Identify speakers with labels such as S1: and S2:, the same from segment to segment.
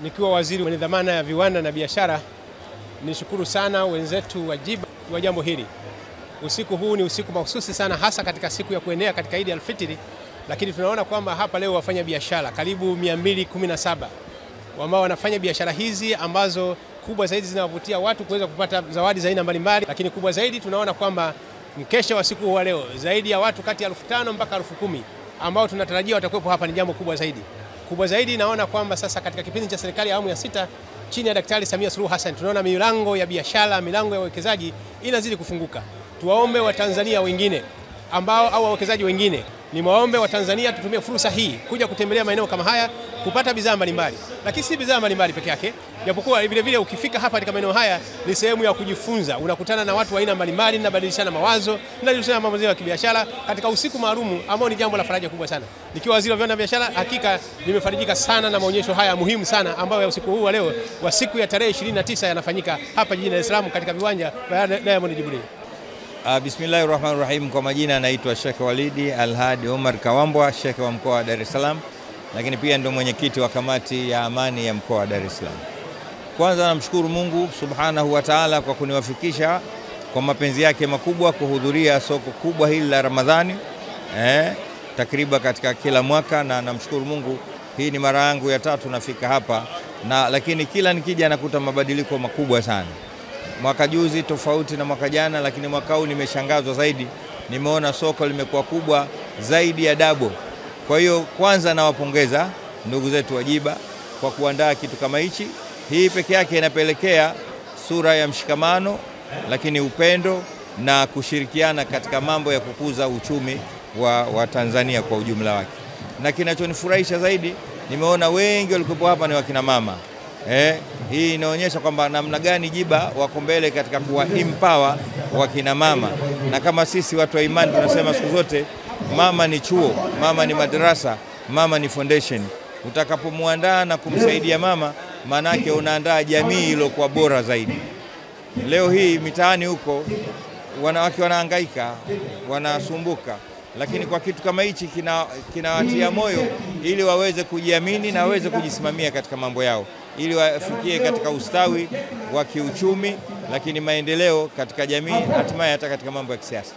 S1: Nikiwa waziri mwenye dhamana ya viwanda na biashara, nishukuru sana wenzetu wa JIBA kwa jambo hili. Usiku huu ni usiku mahususi sana, hasa katika siku ya kuenea katika Eid al-Fitr, lakini tunaona kwamba hapa leo wafanya biashara karibu 217 ambao wanafanya biashara hizi ambazo kubwa zaidi zinawavutia watu kuweza kupata zawadi za aina mbalimbali, lakini kubwa zaidi tunaona kwamba mkesha wa siku wa leo zaidi ya watu kati ya 5,000 mpaka 10,000 ambao tunatarajia watakuwepo hapa ni jambo kubwa zaidi. Kubwa zaidi naona kwamba sasa katika kipindi cha serikali ya awamu ya 6 chini ya Daktari Samia Suluhu Hassan tunaona milango ya biashara, milango ya uwekezaji inazidi kufunguka. Tuwaombe Watanzania wengine au wawekezaji wengine, ni waombe Watanzania tutumie fursa hii kuja kutembelea maeneo kama haya kupata bidhaa mbalimbali. Lakini si bidhaa mbalimbali peke yake, japokuwa vile vile ukifika hapa katika maeneo haya ni sehemu ya kujifunza, unakutana na watu wa aina mbalimbali na badilishana mawazo na badilishana mambo ya kibiashara katika usiku maalum ambao ni jambo la faraja kubwa sana. Nikiwa waziri wa viwanda na biashara, hakika nimefarijika sana na maonyesho haya muhimu sana ambayo ya usiku huu wa leo wa siku ya tarehe 29 yanafanyika hapa jijini Dar es Salaam katika viwanja vya Diamond Jubilee.
S2: Bismillahirrahmanirrahim. Kwa majina naitwa Sheikh Walidi Alhadi Omar Kawambwa, Sheikh wa mkoa wa Dar es Salaam, lakini pia ndio mwenyekiti wa kamati ya amani ya mkoa wa Dar es Salaam. Kwanza namshukuru Mungu Subhanahu wa Ta'ala kwa kuniwafikisha kwa mapenzi yake makubwa kuhudhuria soko kubwa hili la Ramadhani takriban katika kila mwaka, na namshukuru Mungu hii ni mara yangu ya 3 nafika hapa, lakini kila nikija nakuta mabadiliko makubwa sana. Mwaka juzi tofauti na mwaka jana, lakini mwaka huu nimeshangazwa zaidi. Nimeona soko limekuwa kubwa zaidi ya double. Kwa hiyo kwanza nawapongeza ndugu zetu wa JIBA kwa kuandaa kitu kama hichi. Hii peke yake inapelekea sura ya mshikamano, lakini upendo na kushirikiana katika mambo ya kukuza uchumi wa Tanzania kwa ujumla wake. Na kinachonifurahisha zaidi, nimeona wengi walikuwa hapa ni wakina mama. Hii inaonyesha kwamba namna gani JIBA wako mbele katika kuwa empower wakina mama, na kama sisi watu wa imani tunasema siku zote mama ni chuo, mama ni madrasa, mama ni foundation. Utakapomuandaa na kumsaidia mama, manake unaandaa jamii iliyokuwa bora zaidi. Leo hii mitaani huko wanawake wanahangaika, wanasumbuka, lakini kwa kitu kama hichi kinawatia moyo ili waweze kujiamini na waweze kujisimamia katika mambo yao, ili wafikie katika ustawi wa kiuchumi, lakini maendeleo katika jamii, hatimaye hata katika mambo ya kisiasa.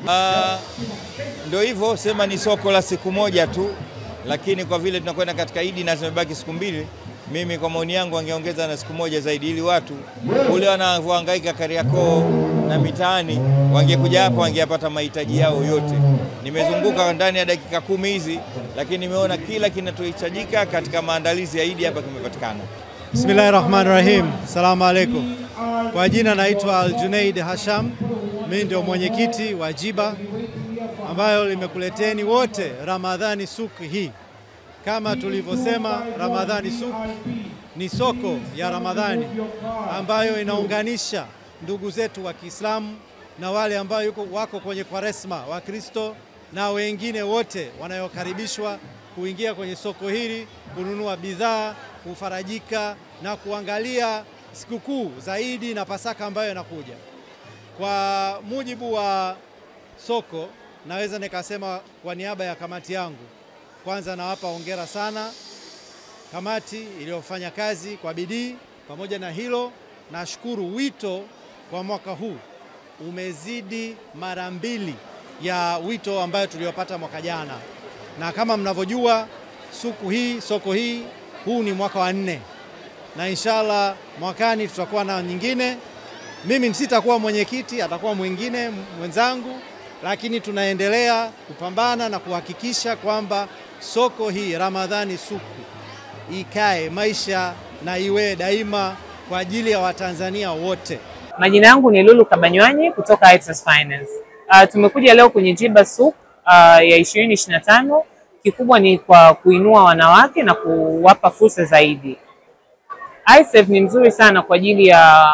S2: Ndio hivyo, sema ni soko la siku moja tu, lakini kwa vile tunakwenda katika Eid na zimebaki siku 2, mimi kwa maoni yangu wangeongeza na siku moja zaidi, ili watu ule wanaohangaika Kariakoo na mitaani wangekuja hapa wangepata mahitaji yao yote. Nimezunguka ndani ya dakika 10 hizi, lakini nimeona kila kinachohitajika katika maandalizi ya Eid hapa kimepatikana.
S3: Bismillahirrahmanirrahim. Assalamu alaikum. Kwa jina naitwa Al-Junaid Hasham. Mimi ndio mwenyekiti wa JIBA ambayo limekuleteni wote Ramadhani Souk hii. Kama tulivyosema, Ramadhani Souk ni soko ya Ramadhani ambayo inaunganisha ndugu zetu wa Kiislamu na wale ambao wako kwenye Kwaresma wa Kristo, na wengine wote wanayokaribishwa kuingia kwenye soko hili kununua bidhaa, kufarajika na kuangalia sikukuu zaidi na Pasaka ambayo inakuja. Kwa mujibu wa soko, naweza nikasema kwa niaba ya kamati yangu, kwanza nawapa hongera sana kamati iliyofanya kazi kwa bidii. Pamoja na hilo, nashukuru wito kwa mwaka huu umezidi mara 2 ya wito ambayo tuliyopata mwaka jana, na kama mnavyojua soko hii huu ni mwaka wa 4, na inshallah mwakani tutakuwa na nyingine. Mimi sitakuwa mwenyekiti, atakuwa mwingine mwenzangu, lakini tunaendelea kupambana na kuhakikisha kwamba soko hii Ramadhani Souk ikae maisha na iwe daima kwa ajili ya Watanzania wote.
S4: Majina yangu ni Lulu Kabanywanyi kutoka Access Finance. Tumekuja leo kwenye JIBA Souk ya 2025. Kikubwa ni kwa kuinua wanawake na kuwapa fursa zaidi. ISF ni mzuri sana kwa ajili ya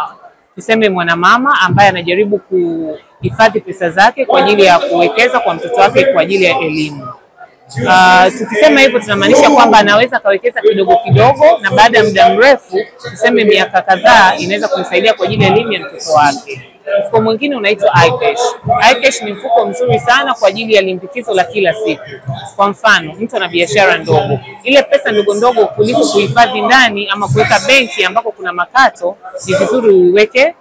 S4: tuseme mwanamama ambaye anajaribu kuhifadhi pesa zake kwa ajili ya kuwekeza kwa mtoto wake kwa ajili ya elimu. Tukisema hivyo tunamaanisha kwamba anaweza kawekeza kidogo kidogo, na baada ya muda mrefu, tuseme miaka kadhaa, inaweza kumsaidia kwa ajili ya elimu ya mtoto wake. Mfuko mwingine unaitwa iCash. iCash ni mfuko mzuri sana kwa ajili ya limbikizo la kila siku. Kwa mfano, mtu ana biashara ndogo, ile pesa ndogo ndogo kuliko kuhifadhi ndani ama kuweka benki ambako kuna makato, ni vizuri uiweke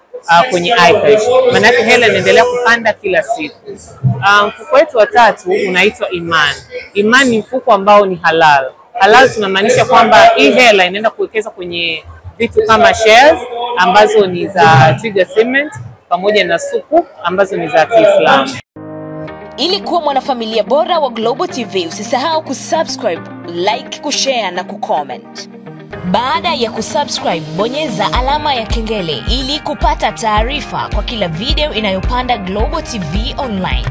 S4: kwenye iCash. Maana yake hela inaendelea kupanda kila siku. Mfuko wetu wa tatu unaitwa Iman. Iman ni mfuko ambao ni halal. Halal tunamaanisha kwamba hii hela inaenda kuwekeza kwenye vitu kama shares ambazo ni za Twiga Cement pamoja na Sukuk ambazo ni za Kiislamu.
S5: Ili kuwa mwanafamilia bora wa Global TV, usisahau kusubscribe, like, kushare na kucomment. Baada ya kusubscribe, bonyeza alama ya kengele ili kupata taarifa kwa kila video inayopanda Global TV Online.